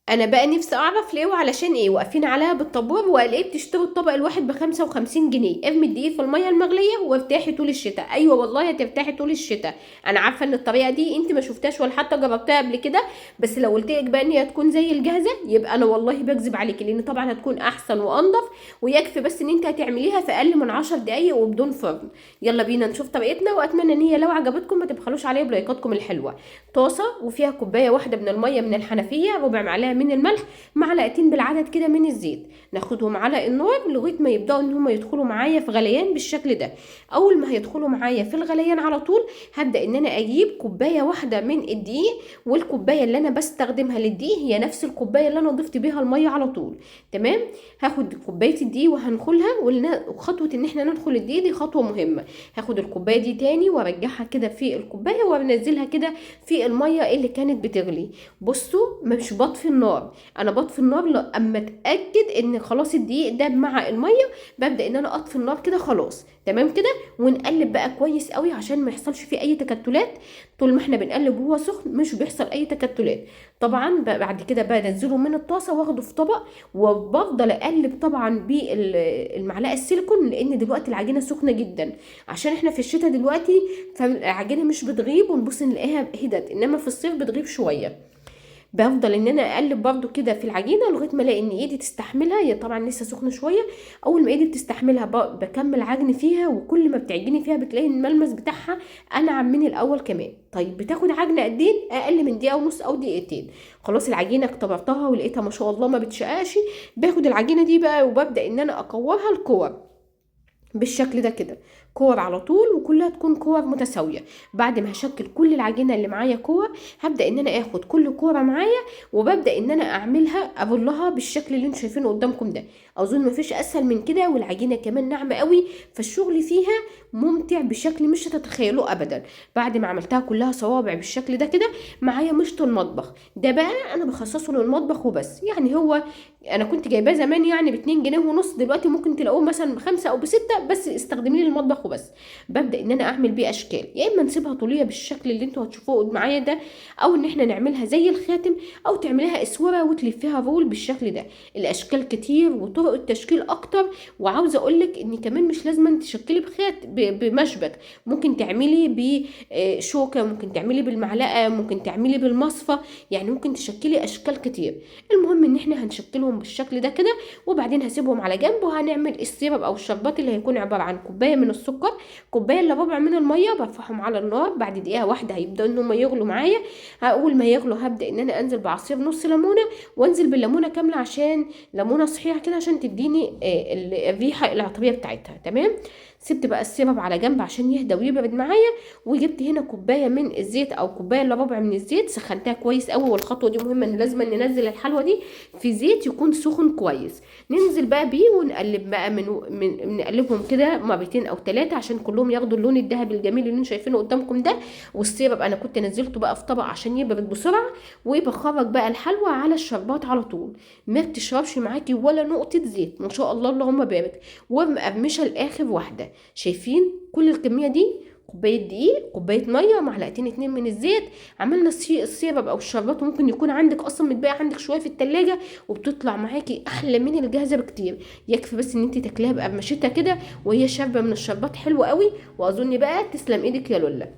انا بقى نفسي اعرف ليه وعلشان ايه واقفين عليها بالطابور، وقال بتشتروا الطبق الواحد ب55 جنيه؟ ارمي الدقيق في الميه المغليه وارتاحي طول الشتاء. ايوه والله هترتاحي طول الشتاء. انا عارفه ان الطريقه دي انت ما شفتهاش ولا حتى جربتها قبل كده، بس لو قلت لك بقى ان هي هتكون زي الجاهزه يبقى انا والله بكذب عليكي، لان طبعا هتكون احسن وانضف. ويكفي بس ان انت هتعمليها في اقل من 10 دقايق وبدون فرن. يلا بينا نشوف طريقتنا، واتمنى ان هي لو عجبتكم ما تبخلوش عليا بلايكاتكم الحلوه. طاسه وفيها كوبايه واحده من الميه من الحنفيه، ربع معلقه من الملح، معلقتين بالعدد كده من الزيت، ناخدهم على النار لغايه ما يبداوا ان هم يدخلوا معايا في غليان بالشكل ده. اول ما هيدخلوا معايا في الغليان على طول هبدا ان انا اجيب كوبايه واحده من الدقيق، والكوبايه اللي انا بستخدمها للدقيق هي نفس الكوبايه اللي انا ضفت بيها الميه على طول. تمام. هاخد كوبايه الدقيق وهنخلها، وخطوه ان احنا ندخل الدقيق دي خطوه مهمه. هاخد الكوبايه دي تاني وارجعها كده في الكوبايه وانزلها كده في الميه اللي كانت بتغلي. بصوا مش بطفي النار، انا بطفي النار اما اتاكد ان خلاص الدقيق داب مع الميه، ببدا ان انا اطفي النار كده خلاص. تمام كده. ونقلب بقى كويس قوي عشان ما يحصلش فيه اي تكتلات. طول ما احنا بنقلب وهو سخن مش بيحصل اي تكتلات. طبعا بعد كده بنزله من الطاسه واخده في طبق، وبفضل اقلب طبعا بالمعلقه السيليكون، لان دلوقتي العجينه سخنه جدا عشان احنا في الشتاء دلوقتي، فالعجينه مش بتغيب ونبص نلاقيها هدت، انما في الصيف بتغيب شويه. بفضل ان انا اقلب برضو كده في العجينه لغايه ما الاقي ان ايدي تستحملها، هي طبعا لسه سخنه شويه. اول ما ايدي بتستحملها بكمل عجن فيها، وكل ما بتعجني فيها بتلاقي الملمس بتاعها انعم من الاول كمان. طيب بتاخد عجنه قد ايه؟ اقل من دقيقه ونص او دقيقتين. خلاص العجينه اختبرتها ولقيتها ما شاء الله ما بتشقاش. باخد العجينه دي بقى وببدا ان انا اكورها لكور بالشكل ده كده، كور على طول، وكلها تكون كور متساويه. بعد ما هشكل كل العجينه اللي معايا كور، هبدا ان انا اخد كل كوره معايا وببدا ان انا اعملها ابلها بالشكل اللي انتوا شايفينه قدامكم ده. اظن مفيش اسهل من كده، والعجينه كمان ناعمه قوي، فالشغل فيها ممتع بشكل مش هتتخيلوه ابدا. بعد ما عملتها كلها صوابع بالشكل ده كده، معايا مشط المطبخ ده بقى انا بخصصه للمطبخ وبس. يعني هو انا كنت جايباه زمان يعني ب2 جنيه ونص، دلوقتي ممكن تلاقوه مثلا ب5 او ب6، بس استخدميه للمطبخ وبس. ببدا ان انا اعمل بيه اشكال، يا اما نسيبها طوليه بالشكل اللي انتوا هتشوفوه معايا ده، او ان احنا نعملها زي الخاتم، او تعمليها اسوره وتلفيها رول بالشكل ده. الاشكال كتير وطرق التشكيل اكتر. وعاوزه اقولك ان كمان مش لازم تشكلي بمشبك، ممكن تعملي بشوكه، ممكن تعملي بالمعلقه، ممكن تعملي بالمصفى، يعني ممكن تشكلي اشكال كتير. المهم ان احنا هنشكلهم بالشكل ده كده، وبعدين هسيبهم على جنب، وهنعمل السيرب او الشربات اللي هيكون عباره عن كوبايه من السكر، كوبايه الا ربع من الميه، برفعهم على النار. بعد دقيقه واحده هيبداوا ان هم يغلوا معايا. اول ما يغلوا هبدا ان انا انزل بعصير نص ليمونه، وانزل بالليمونه كامله، عشان ليمونه صحيحه كده عشان تديني الريحه العطريه بتاعتها. تمام. سبت بقى السيرب على جنب عشان يهدى ويبرد معايا، وجبت هنا كوبايه من الزيت او كوبايه الا ربع من الزيت، سخنتها كويس قوي. والخطوه دي مهمه، ان لازم ننزل الحلوه دي في زيت يكون سخن كويس. ننزل بقى بيه ونقلب بقى نقلبهم كده مرتين او 3 عشان كلهم ياخدوا اللون الذهبي الجميل اللي انتم شايفينه قدامكم ده. والسيرب انا كنت نزلته بقى في طبق عشان يبرد بسرعه، وبخرج بقى الحلوى على الشربات على طول. ما بتشربش معاكي ولا نقطه زيت، ما شاء الله اللهم بارك. ومقرمشه لاخر واحده. شايفين كل الكميه دي؟ كوبايه دقيق، كوبايه ميه، معلقتين 2 من الزيت. عملنا السيرب او الشربات، وممكن يكون عندك اصلا متبقى عندك شويه في التلاجة، وبتطلع معاكي احلى من الجاهزه بكتير. يكفي بس ان انت تاكليها بقرمشتها كده وهي شاربه من الشربات حلوه قوي. واظن بقى تسلم ايدك يا لولا.